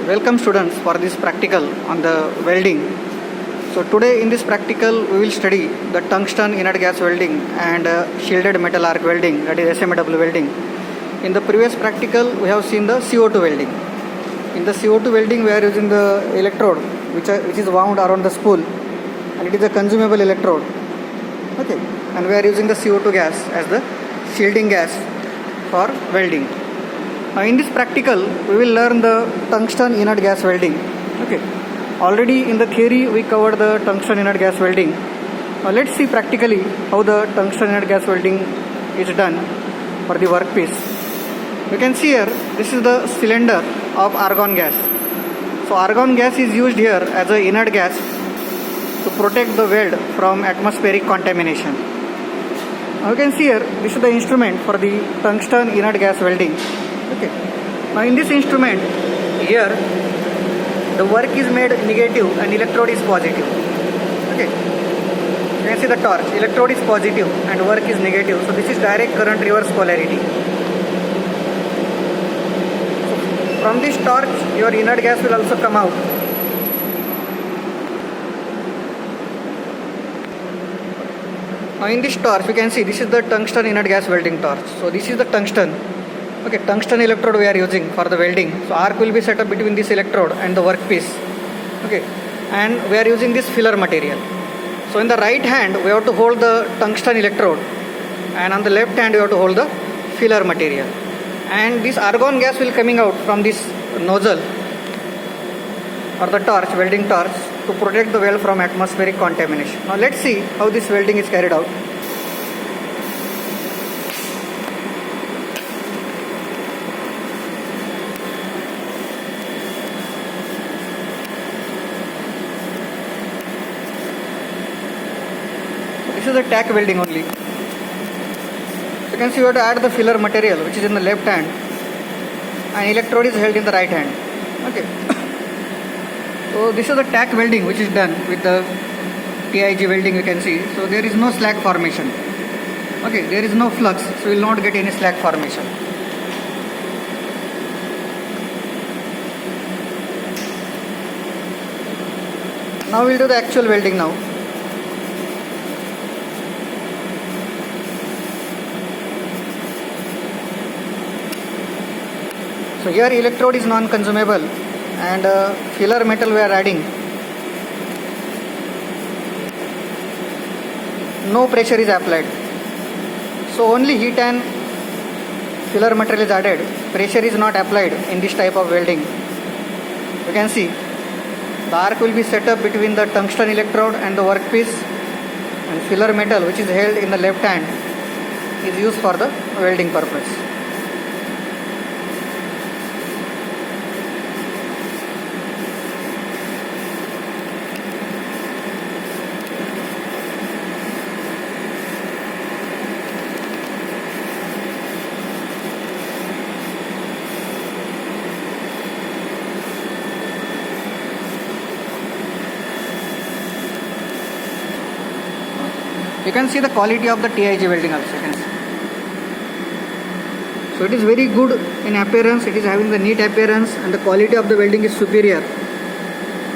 Welcome students for this practical on the welding. So today in this practical we will study the tungsten inert gas welding and shielded metal arc welding, that is SMAW welding. In the previous practical we have seen the CO2 welding. In the CO2 welding we are using the electrode which is wound around the spool, and it is a consumable electrode. Okay, and we are using the CO2 gas as the shielding gas for welding. Now in this practical we will learn the tungsten inert gas welding. Okay, already in the theory we covered the tungsten inert gas welding. Now let's see practically how the tungsten inert gas welding is done for the workpiece. You can see here, this is the cylinder of argon gas. So argon gas is used here as an inert gas to protect the weld from atmospheric contamination. Now you can see here, this is the instrument for the tungsten inert gas welding. Okay. Now in this instrument here, the work is made negative and electrode is positive. Okay. You can see the torch. Electrode is positive and work is negative. So this is direct current reverse polarity. So from this torch, your inert gas will also come out. Now in this torch, you can see this is the tungsten inert gas welding torch. So this is the tungsten. Okay, tungsten electrode we are using for the welding. So arc will be set up between this electrode and the workpiece. Okay, and we are using this filler material. So in the right hand we have to hold the tungsten electrode, and on the left hand we have to hold the filler material. And this argon gas will coming out from this nozzle or the torch, welding torch, to protect the weld from atmospheric contamination. Now let's see how this welding is carried out. This is the tack welding only. So you can see we have to add the filler material which is in the left hand, and electrode is held in the right hand. Okay. So this is the tack welding which is done with the TIG welding, you can see. So there is no slag formation. Okay, there is no flux, so we will not get any slag formation. Now we will do the actual welding now. So here electrode is non-consumable and filler metal we are adding. No pressure is applied. So only heat and filler material is added. Pressure is not applied in this type of welding. You can see the arc will be set up between the tungsten electrode and the workpiece, and filler metal which is held in the left hand is used for the welding purpose. You can see the quality of the TIG welding also. You can see. So it is very good in appearance. It is having the neat appearance, and the quality of the welding is superior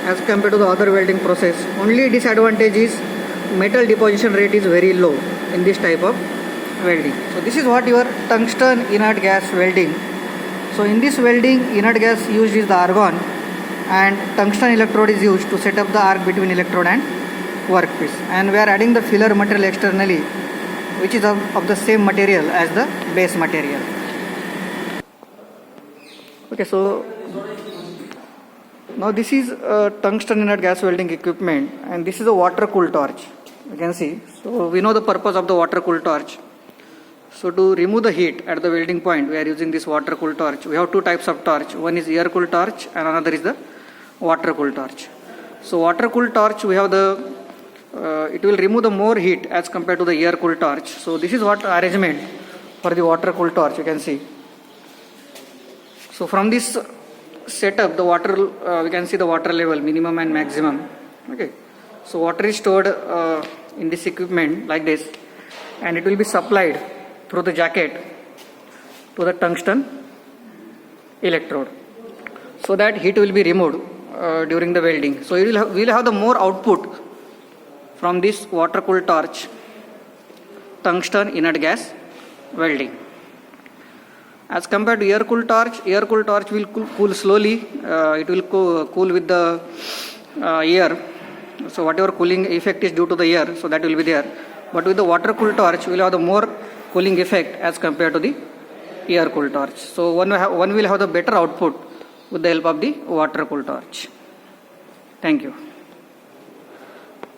as compared to the other welding process. Only disadvantage is metal deposition rate is very low in this type of welding. So this is what your tungsten inert gas welding. So in this welding, inert gas used is the argon, and tungsten electrode is used to set up the arc between electrode and workpiece, and we are adding the filler material externally which is of the same material as the base material. Okay, so now this is a tungsten inert gas welding equipment, and this is a water cooled torch. You can see. So we know the purpose of the water cooled torch. So to remove the heat at the welding point we are using this water cooled torch. We have two types of torch. One is air cooled torch and another is the water cooled torch. So water cooled torch, we have the it will remove the more heat as compared to the air cooled torch. So this is what arrangement for the water cooled torch, you can see. So from this setup, the water we can see the water level minimum and maximum. Okay, so water is stored in this equipment like this, and it will be supplied through the jacket to the tungsten electrode. so that heat will be removed during the welding. So we will have the more output from this water cooled torch tungsten inert gas welding. As compared to air cooled torch will cool slowly. It will cool with the air. So whatever cooling effect is due to the air, so that will be there. But with the water cooled torch, we will have the more cooling effect as compared to the air cooled torch. So one will have the better output with the help of the water cooled torch. Thank you.